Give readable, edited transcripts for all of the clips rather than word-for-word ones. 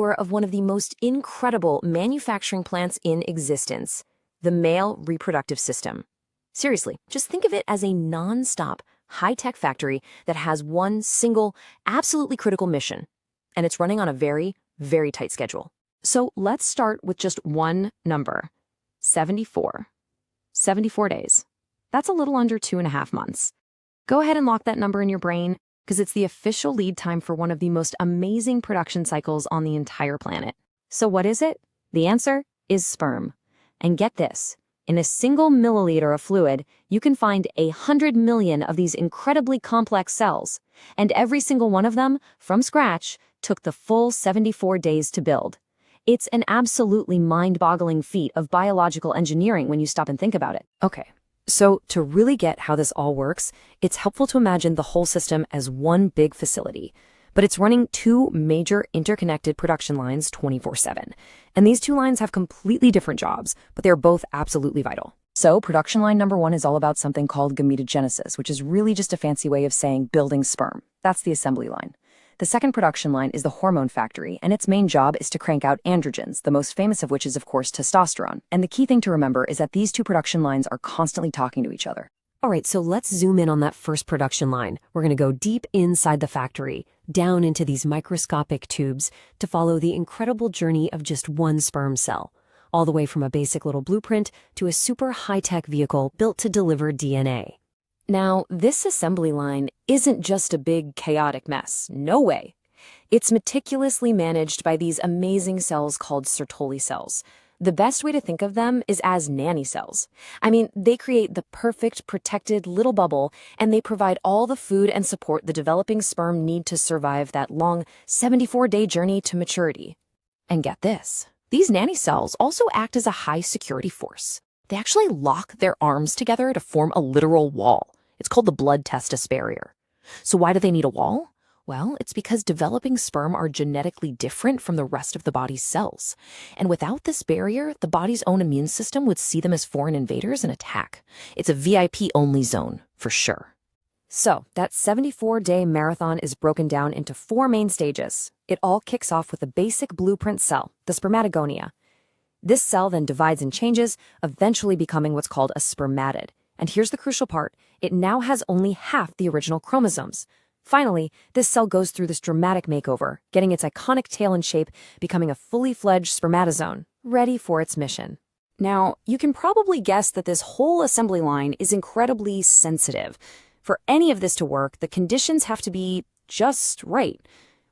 tour of one of the most incredible manufacturing plants in existence, the male reproductive system. Seriously, just think of it as a non-stop, high-tech factory that has one single, absolutely critical mission, and it's running on a very, very tight schedule. So let's start with just one number, 74. 74 days. That's a little under 2.5 months. Go ahead and lock that number in your brain, because it's the official lead time for one of the most amazing production cycles on the entire planet. So what is it? The answer is sperm. And get this, in a single milliliter of fluid, you can find 100 million of these incredibly complex cells, and every single one of them, from scratch, took the full 74 days to build. It's an absolutely mind-boggling feat of biological engineering when you stop and think about it. Okay. So to really get how this all works, it's helpful to imagine the whole system as one big facility. But it's running two major interconnected production lines 24/7. And these two lines have completely different jobs, but they're both absolutely vital. So production line number 1 is all about something called gametogenesis, which is really just a fancy way of saying building sperm. That's the assembly line. The second production line is the hormone factory, and its main job is to crank out androgens, the most famous of which is, of course, testosterone. And the key thing to remember is that these two production lines are constantly talking to each other. All right, so let's zoom in on that first production line. We're going to go deep inside the factory, down into these microscopic tubes, to follow the incredible journey of just one sperm cell, all the way from a basic little blueprint to a super high-tech vehicle built to deliver DNA. Now, this assembly line isn't just a big chaotic mess. No way. It's meticulously managed by these amazing cells called Sertoli cells. The best way to think of them is as nanny cells. I mean, they create the perfect protected little bubble, and they provide all the food and support the developing sperm need to survive that long 74-day journey to maturity. And get this, these nanny cells also act as a high security force. They actually lock their arms together to form a literal wall. It's called the blood-testis barrier. So why do they need a wall? Well, it's because developing sperm are genetically different from the rest of the body's cells. And without this barrier, the body's own immune system would see them as foreign invaders and attack. It's a VIP-only zone, for sure. So, that 74-day marathon is broken down into 4 main stages. It all kicks off with a basic blueprint cell, the spermatogonia. This cell then divides and changes, eventually becoming what's called a spermatid. And here's the crucial part, it now has only half the original chromosomes. Finally, this cell goes through this dramatic makeover, getting its iconic tail and shape, becoming a fully fledged spermatozoon, ready for its mission. Now, you can probably guess that this whole assembly line is incredibly sensitive. For any of this to work, the conditions have to be just right.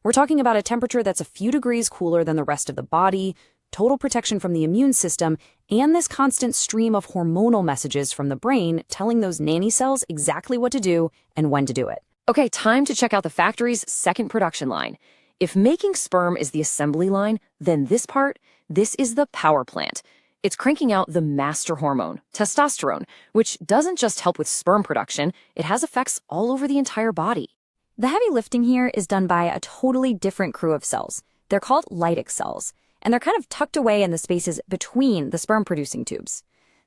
We're talking about a temperature that's a few degrees cooler than the rest of the body, total protection from the immune system, and this constant stream of hormonal messages from the brain telling those nanny cells exactly what to do and when to do it. Okay, time to check out the factory's second production line. If making sperm is the assembly line, then this is the power plant. It's cranking out the master hormone, testosterone, which doesn't just help with sperm production, it has effects all over the entire body. The heavy lifting here is done by a totally different crew of cells. They're called Leydig cells, and they're kind of tucked away in the spaces between the sperm-producing tubes.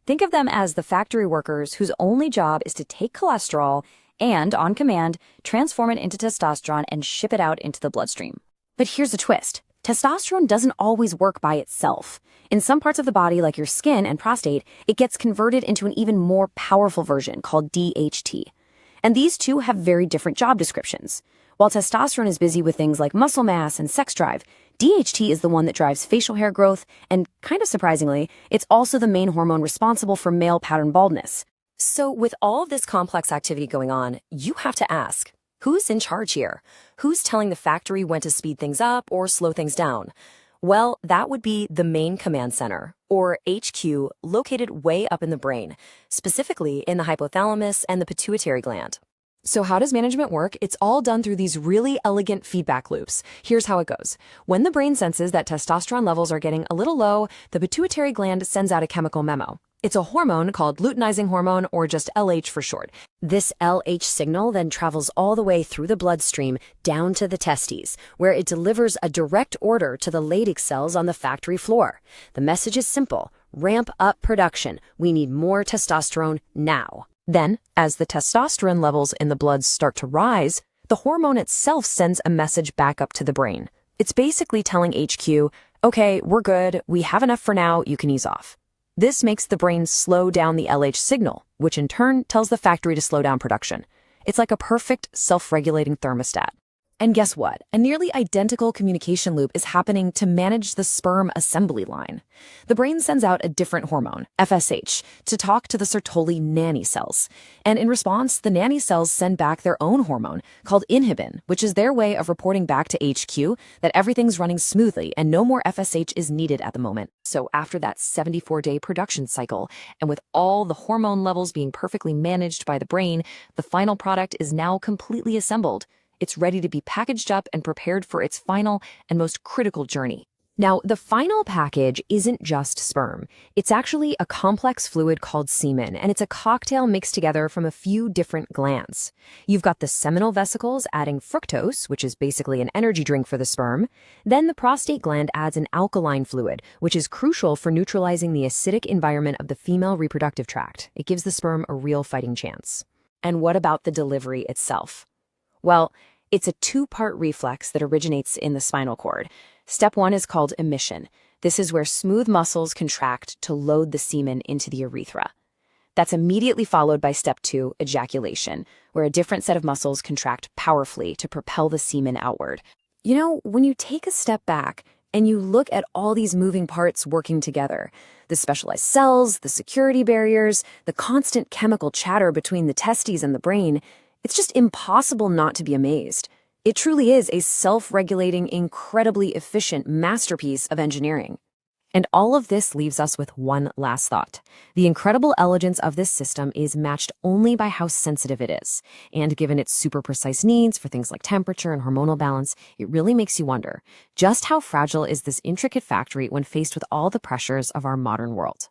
Think of them as the factory workers whose only job is to take cholesterol and, on command, transform it into testosterone and ship it out into the bloodstream. But here's the twist. Testosterone doesn't always work by itself. In some parts of the body, like your skin and prostate, it gets converted into an even more powerful version called DHT. And these two have very different job descriptions. While testosterone is busy with things like muscle mass and sex drive, DHT is the one that drives facial hair growth, and kind of surprisingly, it's also the main hormone responsible for male pattern baldness. So with all of this complex activity going on, you have to ask, who's in charge here? Who's telling the factory when to speed things up or slow things down? Well, that would be the main command center, or HQ, located way up in the brain, specifically in the hypothalamus and the pituitary gland. So how does management work? It's all done through these really elegant feedback loops. Here's how it goes. When the brain senses that testosterone levels are getting a little low, the pituitary gland sends out a chemical memo. It's a hormone called luteinizing hormone, or just LH for short. This LH signal then travels all the way through the bloodstream down to the testes, where it delivers a direct order to the Leydig cells on the factory floor. The message is simple. Ramp up production. We need more testosterone now. Then, as the testosterone levels in the blood start to rise, the hormone itself sends a message back up to the brain. It's basically telling HQ, okay, we're good, we have enough for now, you can ease off. This makes the brain slow down the LH signal, which in turn tells the factory to slow down production. It's like a perfect self-regulating thermostat. And guess what? A nearly identical communication loop is happening to manage the sperm assembly line. The brain sends out a different hormone, FSH, to talk to the Sertoli nanny cells. And in response, the nanny cells send back their own hormone, called inhibin, which is their way of reporting back to HQ that everything's running smoothly and no more FSH is needed at the moment. So after that 74-day production cycle, and with all the hormone levels being perfectly managed by the brain, the final product is now completely assembled. It's ready to be packaged up and prepared for its final and most critical journey. Now, the final package isn't just sperm. It's actually a complex fluid called semen, and it's a cocktail mixed together from a few different glands. You've got the seminal vesicles adding fructose, which is basically an energy drink for the sperm. Then the prostate gland adds an alkaline fluid, which is crucial for neutralizing the acidic environment of the female reproductive tract. It gives the sperm a real fighting chance. And what about the delivery itself? Well, it's a two-part reflex that originates in the spinal cord. Step 1 is called emission. This is where smooth muscles contract to load the semen into the urethra. That's immediately followed by step 2, ejaculation, where a different set of muscles contract powerfully to propel the semen outward. You know, when you take a step back and you look at all these moving parts working together, the specialized cells, the security barriers, the constant chemical chatter between the testes and the brain, it's just impossible not to be amazed. It truly is a self-regulating, incredibly efficient masterpiece of engineering. And all of this leaves us with one last thought. The incredible elegance of this system is matched only by how sensitive it is. And given its super precise needs for things like temperature and hormonal balance, it really makes you wonder, just how fragile is this intricate factory when faced with all the pressures of our modern world?